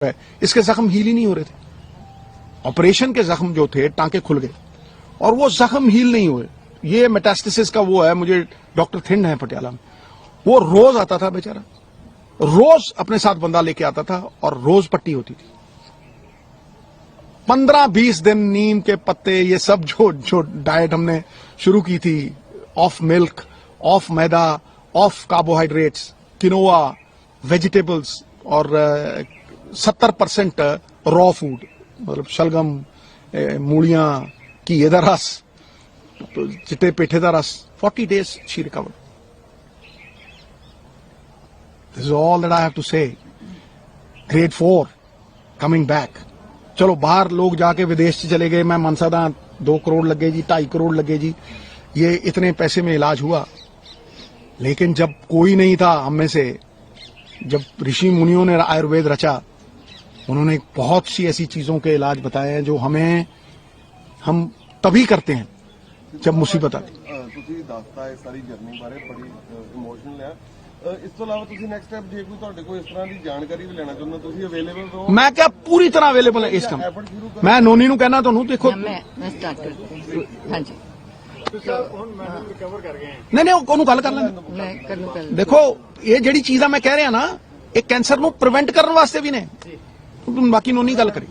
है, इसके जख्म हील ही नहीं हो रहे थे। ऑपरेशन के जख्म जो थे टांके खुल गए और वो जख्म हील नहीं हुए। ये मेटास्टेसिस का वो है, मुझे डॉक्टर थिंड है पटियाला में, वो रोज आता था बेचारा, रोज अपने साथ बंदा लेके आता था और रोज पट्टी होती थी। 15-20 दिन नीम के पत्ते, ये सब जो डाइट हमने शुरू की थी, of milk, of maida, of carbohydrates, quinoa, vegetables और 70% रॉ फूड, मतलब शलगम, मूलियां, घीए दा रस, चिट्टे पेठे दा रस। 40 days she recovered. This is all that I have to say. Grade 4 coming back. चलो बाहर लोग जाके विदेश से चले गए, मैं मनसा दा 2 करोड़ लगे जी, 2.5 करोड़ लगे जी, ये इतने पैसे में इलाज हुआ। लेकिन जब कोई नहीं था हम में से, जब ऋषि मुनियों ने आयुर्वेद रचा, उन्होंने बहुत सी ऐसी चीजों के इलाज बताए हैं जो हम तभी करते हैं जब मुसीबत आती। ਤੁਸੀਂ ਦੱਸਤਾ ਹੈ ਸਾਰੀ ਜਰਨੀ ਬਾਰੇ, ਬੜੀ ਇਮੋਸ਼ਨਲ ਹੈ। ਇਸ ਤੋਂ ਇਲਾਵਾ ਤੁਸੀਂ ਨੈਕਸਟ ਸਟੈਪ ਜੇ ਕੋਈ ਤੁਹਾਡੇ ਕੋਲ ਇਸ ਤਰ੍ਹਾਂ ਦੀ ਜਾਣਕਾਰੀ ਵੀ ਲੈਣਾ ਚਾਹੁੰਦਾ, ਤੁਸੀਂ ਅਵੇਲੇਬਲ ਰਹੋ। मैं क्या पूरी तरह अवेलेबल है इस काम। मैं नोनी ਨੂੰ कहना ਤੁਹਾਨੂੰ, देखो मैं स्टार्ट करती हूँ। हाँ जी, नहीं ਉਹਨੂੰ ਗੱਲ ਕਰ ਲੈਂਦੇ। मैं करूँ पहले। देखो ये ਜਿਹੜੀ ਚੀਜ਼ਾਂ ਮੈਂ ਕਹਿ ਰਿਹਾ ਨਾ, ਇਹ ਕੈਂਸਰ ਨੂੰ ਪ੍ਰੀਵੈਂਟ ਕਰਨ ਵਾਸਤੇ ਵੀ ਨੇ। ਬਾਕੀ ਨੋਨੀ ਗੱਲ ਕਰੀ।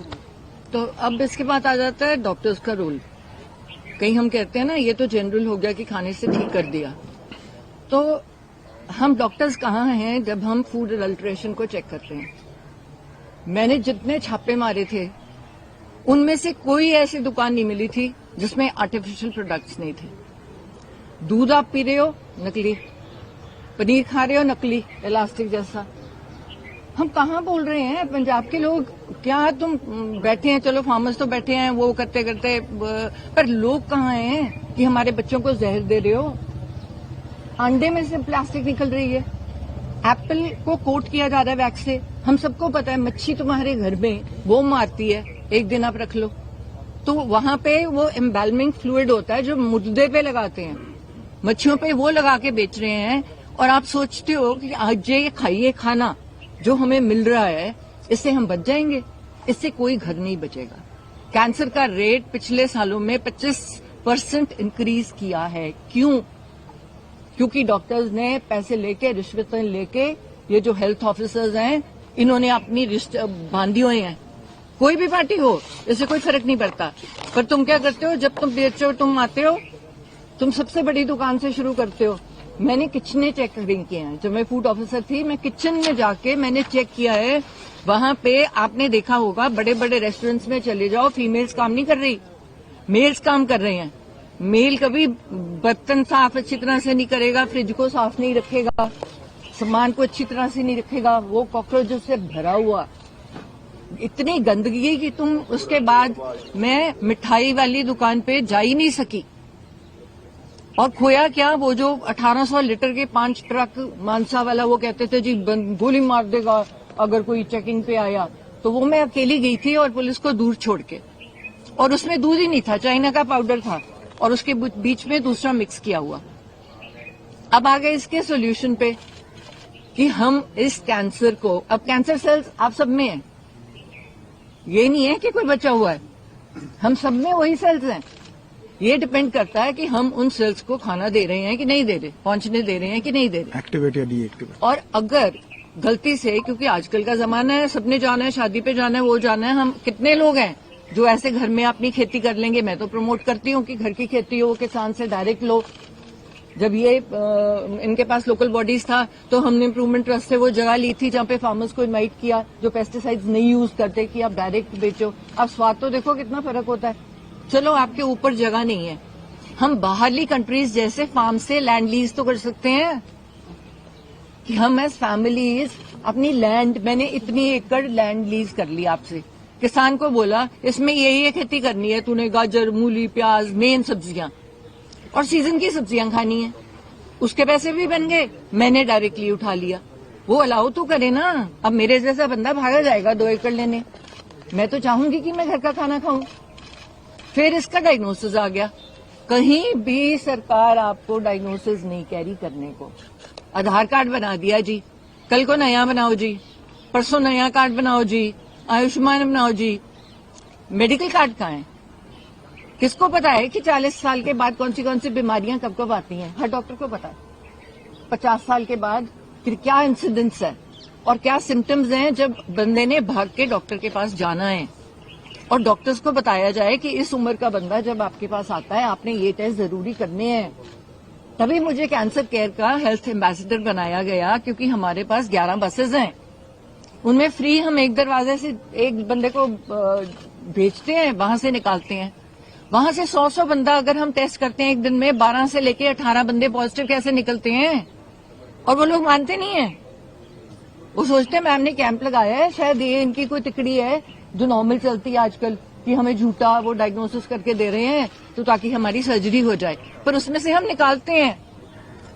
तो अब इसके बाद आ जाता है डॉक्टर्स का रोल। कहीं हम कहते हैं ना ये तो जनरल हो गया कि खाने से ठीक कर दिया, तो हम डॉक्टर्स कहाँ हैं जब हम फूड अडल्ट्रेशन को चेक कर रहे हैं। मैंने जितने छापे मारे थे उनमें से कोई ऐसी दुकान नहीं मिली थी जिसमें आर्टिफिशियल प्रोडक्ट्स नहीं थे। दूध आप पी रहे हो नकली, पनीर खा रहे हो नकली, इलास्टिक जैसा। हम कहाँ बोल रहे हैं पंजाब के लोग, क्या तुम बैठे हैं, चलो फार्मर्स तो बैठे हैं वो करते करते, पर लोग कहाँ हैं कि हमारे बच्चों को जहर दे रहे हो। अंडे में से प्लास्टिक निकल रही है, एप्पल को कोट किया जा रहा है वैक्स से। हम सबको पता है मच्छी तुम्हारे घर में वो मारती है, एक दिन आप रख लो तो वहां पे वो एम्बैलमिंग फ्लूइड होता है जो मुर्दे पे लगाते हैं, मच्छियों पे वो लगा के बेच रहे हैं। और आप सोचते हो कि आज ये खाइए खाना जो हमें मिल रहा है, इससे हम बच जाएंगे? इससे कोई घर नहीं बचेगा। कैंसर का रेट पिछले सालों में 25% इंक्रीज किया है। क्यों? क्योंकि डॉक्टर्स ने पैसे लेके, रिश्वतें लेके, ये जो हेल्थ ऑफिसर्स हैं इन्होंने अपनी रिश्ते बांधी हुए हैं। कोई भी पार्टी हो, इससे कोई फर्क नहीं पड़ता। पर तुम क्या करते हो, जब तुम बेचो, तुम आते हो, तुम सबसे बड़ी दुकान से शुरू करते हो। मैंने किचने चेक किए हैं, जब मैं फूड ऑफिसर थी मैं किचन में जाके मैंने चेक किया है। वहां पे आपने देखा होगा बड़े बड़े रेस्टोरेंट्स में चले जाओ, फीमेल्स काम नहीं कर रही, मेल्स काम कर रहे हैं। मेल कभी बर्तन साफ अच्छी तरह से नहीं करेगा, फ्रिज को साफ नहीं रखेगा, सामान को अच्छी तरह से नहीं रखेगा, वो कॉकरोचों से भरा हुआ, इतनी गंदगी कि तुम उसके बाद मैं मिठाई वाली दुकान पे जा ही नहीं सकी। और खोया क्या, वो जो 1800 लीटर के 5 ट्रक मानसा वाला, वो कहते थे जी गोली मार देगा अगर कोई चेकिंग पे आया, तो वो मैं अकेली गई थी और पुलिस को दूर छोड़ के, और उसमें दूध ही नहीं था, चाइना का पाउडर था और उसके बीच में दूसरा मिक्स किया हुआ। अब आ गए इसके सोल्यूशन पे कि हम इस कैंसर को, अब कैंसर सेल्स आप सब में है, ये नहीं है कि कोई बचा हुआ है, हम सब में वही सेल्स हैं। ये डिपेंड करता है कि हम उन सेल्स को खाना दे रहे हैं कि नहीं दे रहे, पहुंचने दे रहे हैं कि नहीं दे रहे, एक्टिवेट या डीएक्टिवेट। और अगर गलती से, क्योंकि आजकल का जमाना है, सबने जाना है, शादी पे जाना है, वो जाना है, हम कितने लोग हैं जो ऐसे घर में अपनी खेती कर लेंगे। मैं तो प्रमोट करती हूँ कि घर की खेती हो, किसान से डायरेक्ट लो। जब ये इनके पास लोकल बॉडीज था तो हमने इम्प्रूवमेंट ट्रस्ट से वो जगह ली थी जहाँ पे फार्मर्स को इनवाइट किया जो पेस्टिसाइड्स नहीं यूज करते कि आप डायरेक्ट बेचो। अब स्वाद तो देखो कितना फर्क होता है। चलो आपके ऊपर जगह नहीं है, हम बाहरली कंट्रीज जैसे फार्म से लैंड लीज तो कर सकते हैं कि हम एज फैमिलीज अपनी लैंड, मैंने इतनी एकड़ लैंड लीज कर ली आपसे, किसान को बोला इसमें ये खेती करनी है, तूने गाजर, मूली, प्याज, मेन सब्जियां और सीजन की सब्जियां खानी है, उसके पैसे भी बन गए, मैंने डायरेक्टली उठा लिया। वो अलाउ तो करे ना। अब मेरे जैसा बंदा भागा जाएगा 2 एकड़ लेने, मैं तो चाहूंगी कि मैं घर का खाना खाऊं। फिर इसका डायग्नोसिस आ गया, कहीं भी सरकार आपको डायग्नोसिस नहीं कैरी करने को। आधार कार्ड बना दिया जी, कल को नया बनाओ जी, परसों नया कार्ड बनाओ जी, आयुष्मान बनाओ जी, मेडिकल कार्ड कहाँ है? किसको पता है कि 40 साल के बाद कौन सी बीमारियां कब कब आती हैं? हर डॉक्टर को पता है। 50 साल के बाद फिर क्या इंसिडेंट्स है और क्या सिम्टम्स हैं जब बंदे ने भाग के डॉक्टर के पास जाना है, और डॉक्टर्स को बताया जाए कि इस उम्र का बंदा जब आपके पास आता है आपने ये टेस्ट जरूरी करने हैं। तभी मुझे कैंसर केयर का हेल्थ एम्बेसडर बनाया गया, क्योंकि हमारे पास 11 बसेज हैं, उनमें फ्री हम एक दरवाजे से एक बंदे को भेजते हैं, वहां से निकालते हैं। वहां से 100 बंदा अगर हम टेस्ट करते हैं एक दिन में, 12 से लेके 18 बंदे पॉजिटिव कैसे निकलते हैं? और वो लोग मानते नहीं है, वो सोचते हैं मैम ने कैंप लगाया है, शायद ये इनकी कोई तिकड़ी है जो नॉर्मल चलती है आजकल, कि हमें झूठा वो डायग्नोसिस करके दे रहे हैं तो ताकि हमारी सर्जरी हो जाए, पर उसमें से हम निकालते हैं।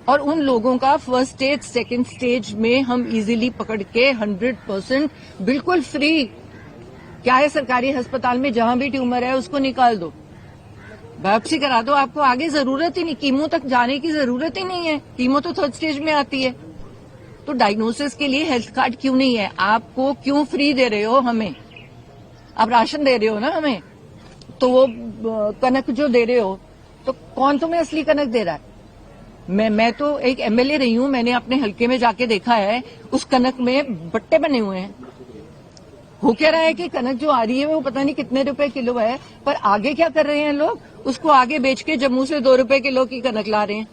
और उन लोगों का फर्स्ट स्टेज सेकंड स्टेज में हम इजीली पकड़ के 100% बिल्कुल फ्री, क्या है सरकारी अस्पताल में जहां भी ट्यूमर है उसको निकाल दो, बायोप्सी करा दो, आपको आगे जरूरत ही नहीं, कीमो तक जाने की जरूरत ही नहीं है, कीमो तो थर्ड स्टेज में आती है। तो डायग्नोसिस के लिए हेल्थ कार्ड क्यों नहीं है? आपको क्यों फ्री दे रहे हो हमें? आप राशन दे रहे हो ना हमें, तो वो कनक जो दे रहे हो तो कौन तुम्हें असली कनक दे रहा है? मैं तो एक एमएलए रही हूं, मैंने अपने हलके में जाके देखा है, उस कनक में बट्टे बने हुए हैं। हो क्या रहा है कि कनक जो आ रही है वो पता नहीं कितने रुपए किलो है, पर आगे क्या कर रहे हैं लोग, उसको आगे बेच के जम्मू से 2 रुपए किलो की कनक ला रहे हैं।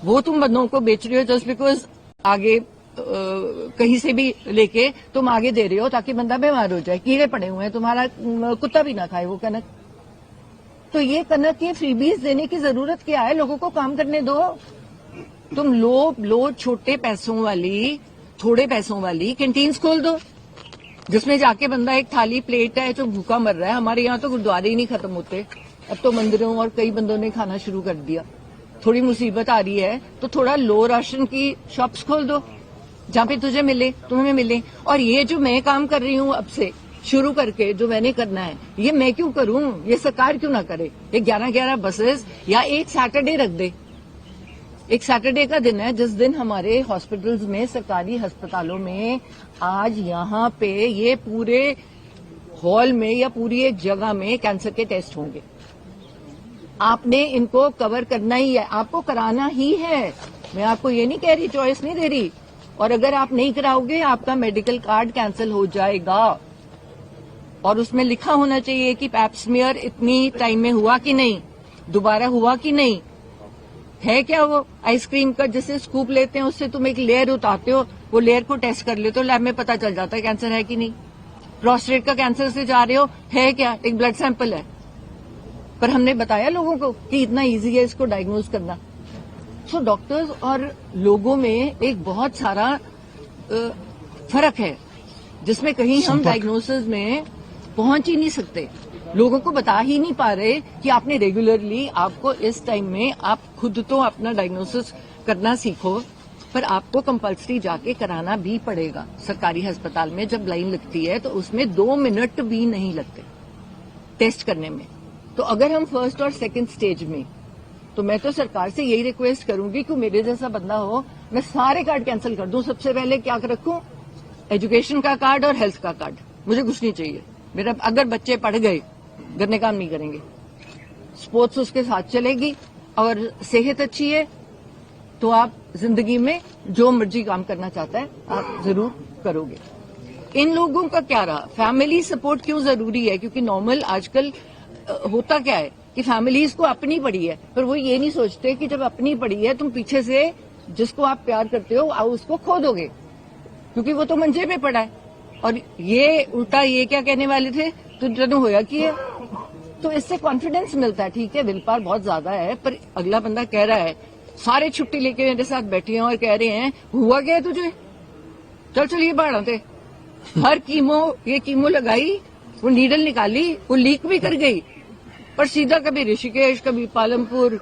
वो तुम बंदों को बेच रहे हो जस्ट बिकॉज आगे कहीं से भी लेके तुम आगे दे रहे हो ताकि बंदा बीमार हो जाए, कीड़े पड़े हुए हैं, तुम्हारा कुत्ता भी ना खाए वो कनक। तो ये कनक के फ्रीबीज देने की जरूरत क्या है? लोगों को काम करने दो। तुम लो छोटे पैसों वाली, थोड़े पैसों वाली कैंटीन्स खोल दो, जिसमें जाके बंदा एक थाली प्लेट है जो भूखा मर रहा है। हमारे यहाँ तो गुरुद्वारे ही नहीं खत्म होते, अब तो मंदिरों और कई बंदों ने खाना शुरू कर दिया। थोड़ी मुसीबत आ रही है तो थोड़ा लो राशन की शॉप्स खोल दो, जहाँ पे तुझे मिले तुम्हें मिले। और ये जो मैं काम कर रही हूँ अब से शुरू करके, जो मैंने करना है, ये मैं क्यों करूं? ये सरकार क्यों ना करे? ये 11 बसेस या एक सैटरडे रख दे। एक सैटरडे का दिन है जिस दिन हमारे हॉस्पिटल्स में, सरकारी अस्पतालों में आज यहाँ पे ये पूरे हॉल में या पूरी एक जगह में कैंसर के टेस्ट होंगे। आपने इनको कवर करना ही है, आपको कराना ही है। मैं आपको ये नहीं कह रही, चॉइस नहीं दे रही। और अगर आप नहीं कराओगे आपका मेडिकल कार्ड कैंसिल हो जाएगा, और उसमें लिखा होना चाहिए कि पैप स्मीयर इतनी टाइम में हुआ कि नहीं, दोबारा हुआ कि नहीं। है क्या वो आइसक्रीम का जिससे स्कूप लेते हैं उससे तुम एक लेयर उतारते हो, वो लेयर को टेस्ट कर लेते हो, लैब में पता चल जाता है कैंसर है कि नहीं। प्रोस्टेट का कैंसर से जा रहे हो, है क्या, एक ब्लड सैंपल है, पर हमने बताया लोगों को कि इतना इजी है इसको डायग्नोज करना। सो डॉक्टर्स और लोगों में एक बहुत सारा फर्क है, जिसमें कहीं हम डायग्नोसिस में पहुंच ही नहीं सकते, लोगों को बता ही नहीं पा रहे कि आपने रेगुलरली, आपको इस टाइम में आप खुद तो अपना डायग्नोसिस करना सीखो, पर आपको कंपल्सरी जाके कराना भी पड़ेगा। सरकारी अस्पताल में जब लाइन लगती है तो उसमें 2 मिनट भी नहीं लगते टेस्ट करने में। तो अगर हम फर्स्ट और सेकंड स्टेज में, तो मैं तो सरकार से यही रिक्वेस्ट करूंगी कि मेरे जैसा बंदा हो, मैं सारे कार्ड कैंसिल कर दूं। सबसे पहले क्या रखूं? एजुकेशन का कार्ड और हेल्थ का कार्ड, मुझे कुछ नहीं चाहिए। मेरा अगर बच्चे पढ़ गए, घर में काम नहीं करेंगे, स्पोर्ट्स उसके साथ चलेगी, और सेहत अच्छी है तो आप जिंदगी में जो मर्जी काम करना चाहता है आप जरूर करोगे। इन लोगों का क्या रहा? फैमिली सपोर्ट क्यों जरूरी है? क्योंकि नॉर्मल आजकल होता क्या है कि फैमिलीज को अपनी पड़ी है, पर वो ये नहीं सोचते कि जब अपनी पड़ी है तुम पीछे से जिसको आप प्यार करते हो उसको खो दोगे, क्योंकि वो तो मंजे पे पड़ा है। और ये उल्टा ये क्या कहने वाले थे, तो जन होया कि है। तो इससे कॉन्फिडेंस मिलता है, ठीक है विल पावर बहुत ज्यादा है, पर अगला बंदा कह रहा है, सारे छुट्टी लेके मेरे साथ बैठे हैं और कह रहे हैं हुआ क्या है तुझे, चल ये बाढ़ थे। हर कीमो लगाई, वो नीडल निकाली, वो लीक भी कर गई, पर सीधा कभी ऋषिकेश, कभी पालमपुर,